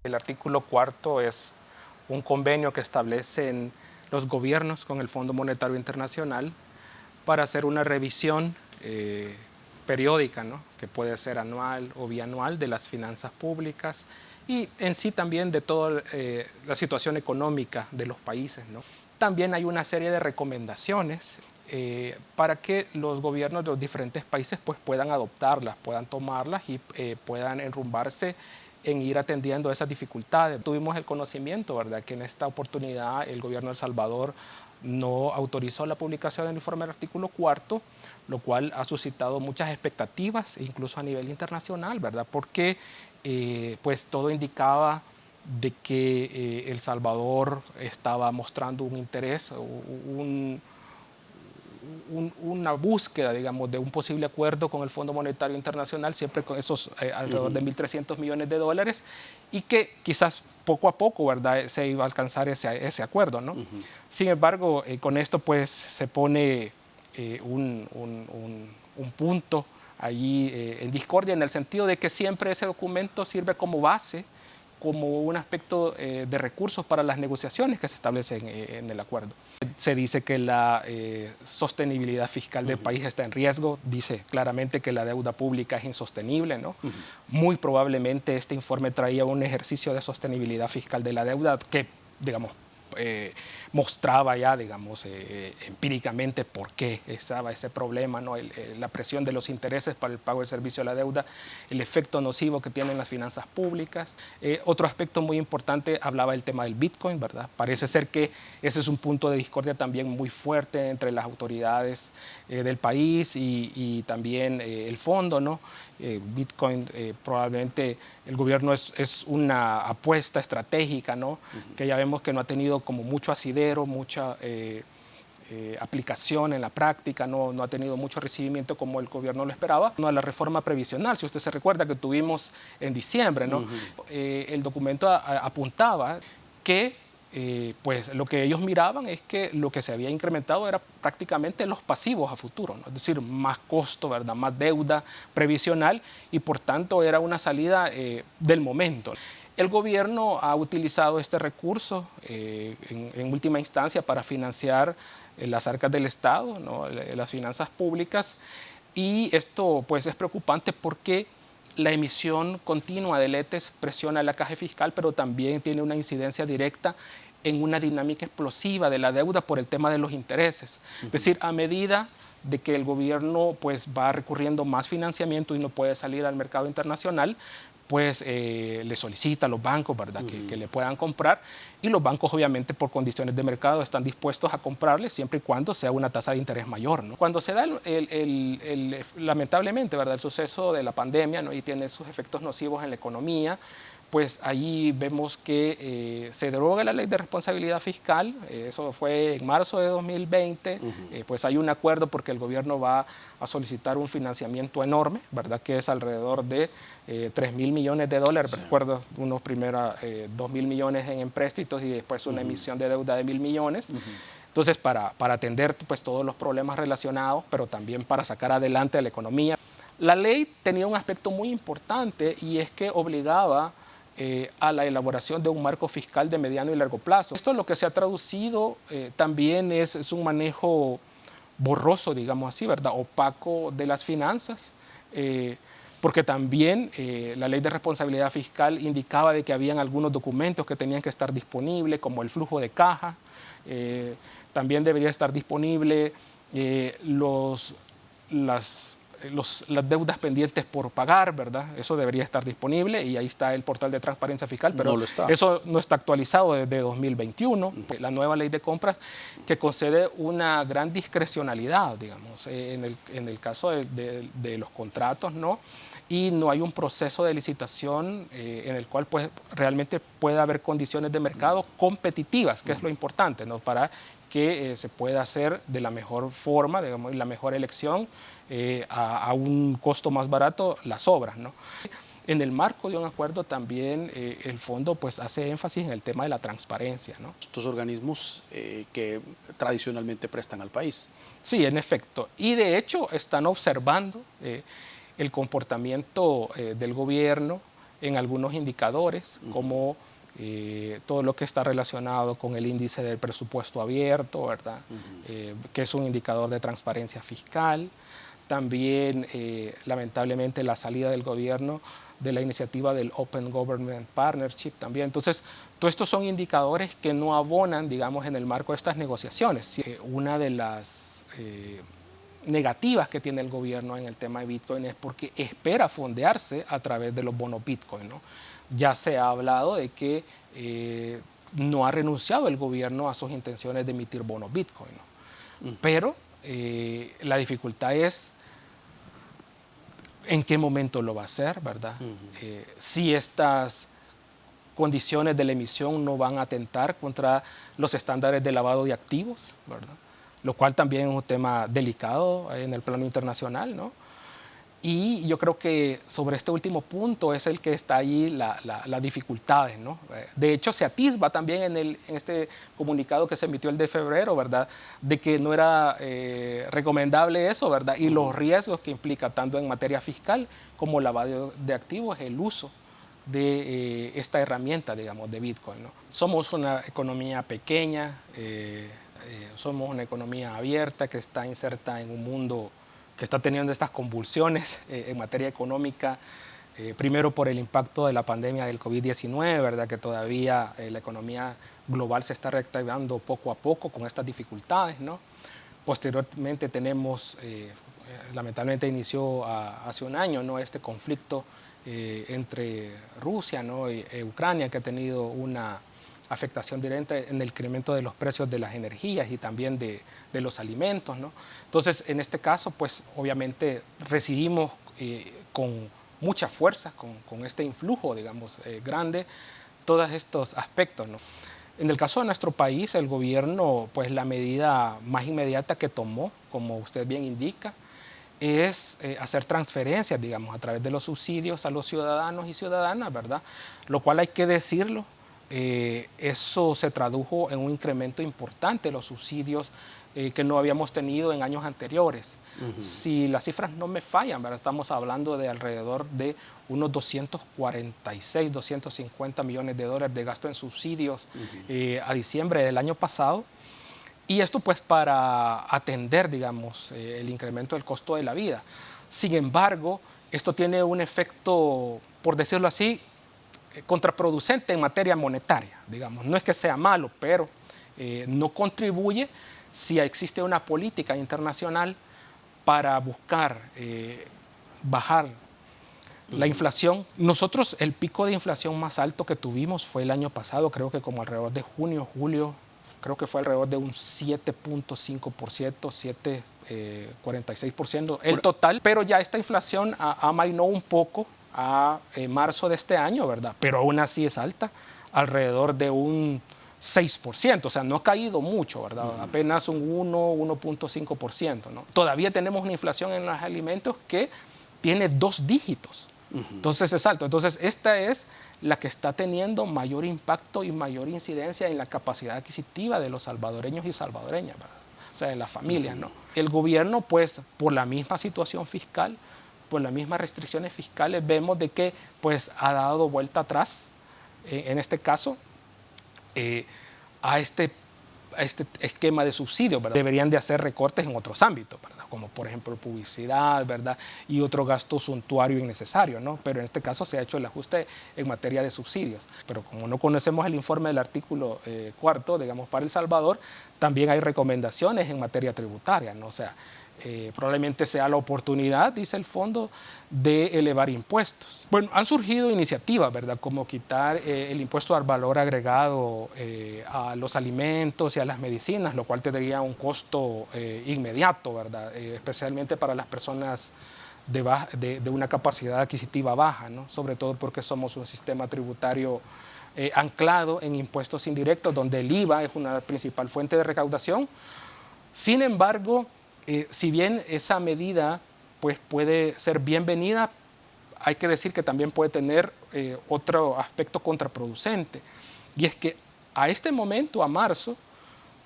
El artículo cuarto es un convenio que establecen los gobiernos con el Fondo Monetario Internacional para hacer una revisión periódica, ¿no? Que puede ser anual o bianual, de las finanzas públicas y en sí también de toda la situación económica de los países, ¿no? También hay una serie de recomendaciones para que los gobiernos de los diferentes países pues, puedan adoptarlas, puedan tomarlas y puedan enrumbarse en ir atendiendo esas dificultades. Tuvimos el conocimiento, ¿verdad?, que en esta oportunidad el gobierno de El Salvador no autorizó la publicación del informe del artículo cuarto, lo cual ha suscitado muchas expectativas, incluso a nivel internacional, ¿verdad?, porque pues todo indicaba de que El Salvador estaba mostrando un interés, una búsqueda, digamos, de un posible acuerdo con el Fondo Monetario Internacional, siempre con esos alrededor de 1.300 millones de dólares, y que quizás poco a poco, ¿verdad?, se iba a alcanzar ese acuerdo, ¿no? Sin embargo, con esto pues se pone un punto allí en discordia, en el sentido de que siempre ese documento sirve como base, como un aspecto de recursos para las negociaciones que se establecen en el acuerdo. Se dice que la sostenibilidad fiscal del país está en riesgo, dice claramente que la deuda pública es insostenible, ¿no? Muy probablemente este informe traía un ejercicio de sostenibilidad fiscal de la deuda que, digamos, mostraba ya, digamos, empíricamente por qué estaba ese problema, ¿no? La presión de los intereses para el pago del servicio de la deuda, el efecto nocivo que tienen las finanzas públicas. Otro aspecto muy importante, hablaba del tema del Bitcoin, ¿verdad? Parece ser que ese es un punto de discordia también muy fuerte entre las autoridades del país y también el fondo, ¿no? Bitcoin, probablemente el gobierno es una apuesta estratégica, ¿no? Que ya vemos que no ha tenido como mucho asidero, mucha aplicación en la práctica, no ha tenido mucho recibimiento como el gobierno lo esperaba. No, a la reforma previsional, si usted se recuerda que tuvimos en diciembre, ¿no? El documento apuntaba que pues lo que ellos miraban es que lo que se había incrementado era prácticamente los pasivos a futuro, ¿no? Es decir, más costo, ¿verdad?, más deuda previsional, y por tanto era una salida del momento. El gobierno ha utilizado este recurso en última instancia para financiar las arcas del Estado, ¿no?, las finanzas públicas, y esto pues es preocupante porque la emisión continua de letes presiona la caja fiscal, pero también tiene una incidencia directa en una dinámica explosiva de la deuda por el tema de los intereses. Es decir, a medida de que el gobierno pues, va recurriendo más financiamiento y no puede salir al mercado internacional, pues le solicita a los bancos, ¿verdad?, que le puedan comprar, y los bancos obviamente por condiciones de mercado están dispuestos a comprarle siempre y cuando sea una tasa de interés mayor, ¿no? Cuando se da lamentablemente, ¿verdad?, el suceso de la pandemia, ¿no?, y tiene sus efectos nocivos en la economía, pues ahí vemos que se deroga la ley de responsabilidad fiscal, eso fue en marzo de 2020, pues hay un acuerdo porque el gobierno va a solicitar un financiamiento enorme, ¿verdad?, que es alrededor de 3.000 millones de dólares, sí. Recuerdo unos primeros 2.000 millones en empréstitos y después una emisión de deuda de 1.000 millones. Entonces, para atender pues, todos los problemas relacionados, pero también para sacar adelante a la economía. La ley tenía un aspecto muy importante y es que obligaba a la elaboración de un marco fiscal de mediano y largo plazo. Esto lo que se ha traducido también es un manejo borroso, digamos así, ¿verdad?, opaco de las finanzas, porque también la ley de responsabilidad fiscal indicaba de que habían algunos documentos que tenían que estar disponibles, como el flujo de caja, también debería estar disponible las deudas pendientes por pagar, ¿verdad? Eso debería estar disponible y ahí está el portal de transparencia fiscal, pero no eso no está actualizado desde 2021. La nueva ley de compras que concede una gran discrecionalidad, digamos, en el caso de los contratos, ¿no? Y no hay un proceso de licitación en el cual pues, realmente pueda haber condiciones de mercado competitivas, que es lo importante, ¿no?, para que se pueda hacer de la mejor forma, digamos, la mejor elección a un costo más barato las obras, ¿no? En el marco de un acuerdo también el fondo pues hace énfasis en el tema de la transparencia, ¿no? Estos organismos que tradicionalmente prestan al país. Sí, en efecto. Y de hecho están observando el comportamiento del gobierno en algunos indicadores, como todo lo que está relacionado con el índice del presupuesto abierto, ¿verdad? Que es un indicador de transparencia fiscal. También, lamentablemente, la salida del gobierno de la iniciativa del Open Government Partnership también. Entonces, todos estos son indicadores que no abonan, digamos, en el marco de estas negociaciones. Una de las negativas que tiene el gobierno en el tema de Bitcoin es porque espera fondearse a través de los bonos Bitcoin, ¿no? Ya se ha hablado de que no ha renunciado el gobierno a sus intenciones de emitir bonos Bitcoin, ¿no? Pero la dificultad es en qué momento lo va a hacer, ¿verdad? Si estas condiciones de la emisión no van a atentar contra los estándares de lavado de activos, ¿verdad? Lo cual también es un tema delicado en el plano internacional, ¿no? Y yo creo que sobre este último punto es el que está ahí las dificultades, ¿no? De hecho, se atisba también en este comunicado que se emitió el de febrero, ¿verdad? De que no era recomendable eso, ¿verdad? Y los riesgos que implica tanto en materia fiscal como lavado de activos el uso de esta herramienta, digamos, de Bitcoin, ¿no? Somos una economía pequeña, somos una economía abierta que está inserta en un mundo que está teniendo estas convulsiones en materia económica, primero por el impacto de la pandemia del COVID-19, ¿verdad? Que todavía la economía global se está reactivando poco a poco con estas dificultades, ¿no? Posteriormente tenemos, lamentablemente inició hace un año, ¿no? Este conflicto entre Rusia, ¿no? y Ucrania, que ha tenido una afectación directa en el incremento de los precios de las energías y también de los alimentos, ¿no? Entonces, en este caso, pues obviamente recibimos con mucha fuerza, con este influjo, digamos, grande, todos estos aspectos, ¿no? En el caso de nuestro país, el gobierno, pues la medida más inmediata que tomó, como usted bien indica, es hacer transferencias, digamos, a través de los subsidios a los ciudadanos y ciudadanas, ¿verdad? Lo cual hay que decirlo, eso se tradujo en un incremento importante de los subsidios que no habíamos tenido en años anteriores. Si las cifras no me fallan, ¿verdad? Estamos hablando de alrededor de unos 246, 250 millones de dólares de gasto en subsidios a diciembre del año pasado. Y esto pues para atender, digamos, el incremento del costo de la vida. Sin embargo, esto tiene un efecto, por decirlo así, contraproducente en materia monetaria, digamos. No es que sea malo, pero no contribuye si existe una política internacional para buscar bajar la inflación. Nosotros el pico de inflación más alto que tuvimos fue el año pasado, creo que como alrededor de junio, julio, creo que fue alrededor de un 7.5%, 7,46% el total, pero ya esta inflación amainó un poco a marzo de este año, ¿verdad? Pero aún así es alta, alrededor de un 6%, o sea, no ha caído mucho, ¿verdad? Apenas un 1,5%, ¿no? Todavía tenemos una inflación en los alimentos que tiene 2 dígitos, entonces es alto. Entonces esta es la que está teniendo mayor impacto y mayor incidencia en la capacidad adquisitiva de los salvadoreños y salvadoreñas, ¿verdad? O sea, de las familias, ¿no? El gobierno, pues, por la misma situación fiscal, por las mismas restricciones fiscales, vemos de que pues ha dado vuelta atrás, en este caso, a este esquema de subsidios, ¿verdad? Deberían de hacer recortes en otros ámbitos, ¿verdad? Como por ejemplo publicidad, ¿verdad? Y otro gasto suntuario innecesario, ¿no? Pero en este caso se ha hecho el ajuste en materia de subsidios. Pero como no conocemos el informe del artículo 4, digamos, para El Salvador, también hay recomendaciones en materia tributaria, ¿no? O sea, probablemente sea la oportunidad, dice el fondo, de elevar impuestos. Bueno, han surgido iniciativas, ¿verdad? Como quitar el impuesto al valor agregado a los alimentos y a las medicinas, lo cual tendría un costo inmediato, ¿verdad? Especialmente para las personas de una capacidad adquisitiva baja, ¿no? Sobre todo porque somos un sistema tributario anclado en impuestos indirectos, donde el IVA es una principal fuente de recaudación. Sin embargo, si bien esa medida pues, puede ser bienvenida, hay que decir que también puede tener otro aspecto contraproducente, y es que a este momento, a marzo,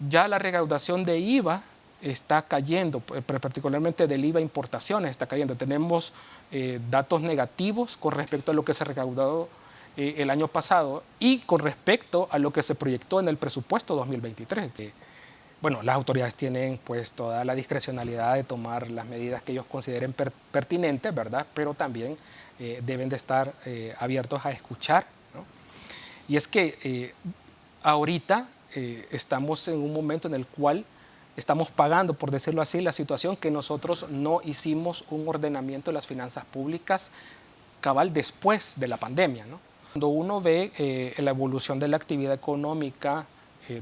ya la recaudación de IVA está cayendo, particularmente del IVA importaciones está cayendo. Tenemos datos negativos con respecto a lo que se recaudó el año pasado y con respecto a lo que se proyectó en el presupuesto 2023. Bueno, las autoridades tienen pues toda la discrecionalidad de tomar las medidas que ellos consideren pertinentes, ¿verdad? Pero también deben de estar abiertos a escuchar, ¿no? Y es que ahorita estamos en un momento en el cual estamos pagando, por decirlo así, la situación que nosotros no hicimos un ordenamiento de las finanzas públicas cabal después de la pandemia, ¿no? Cuando uno ve la evolución de la actividad económica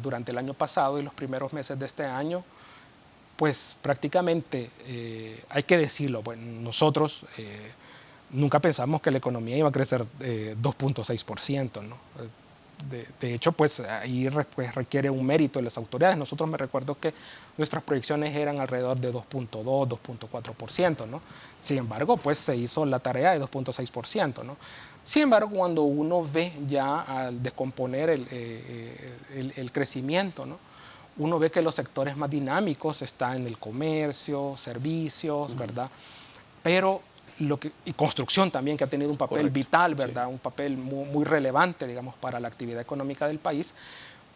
durante el año pasado y los primeros meses de este año, pues prácticamente, hay que decirlo, bueno, nosotros nunca pensamos que la economía iba a crecer 2.6%, ¿no? De hecho, pues ahí pues, requiere un mérito de las autoridades. Nosotros me recuerdo que nuestras proyecciones eran alrededor de 2.2, 2.4%, ¿no? Sin embargo, pues se hizo la tarea de 2.6%, ¿no? Sin embargo, cuando uno ve ya al descomponer el crecimiento, ¿no? Uno ve que los sectores más dinámicos están en el comercio, servicios, ¿verdad? Pero y construcción también, que ha tenido un papel Correcto, vital, ¿verdad? sí. Un papel muy relevante, digamos, para la actividad económica del país.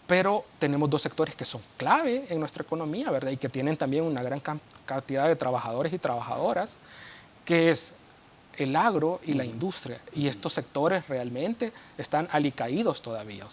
Pero tenemos dos sectores que son clave en nuestra economía, ¿verdad? Y que tienen también una gran cantidad de trabajadores y trabajadoras, que es el agro y la industria. Y estos sectores realmente están alicaídos todavía.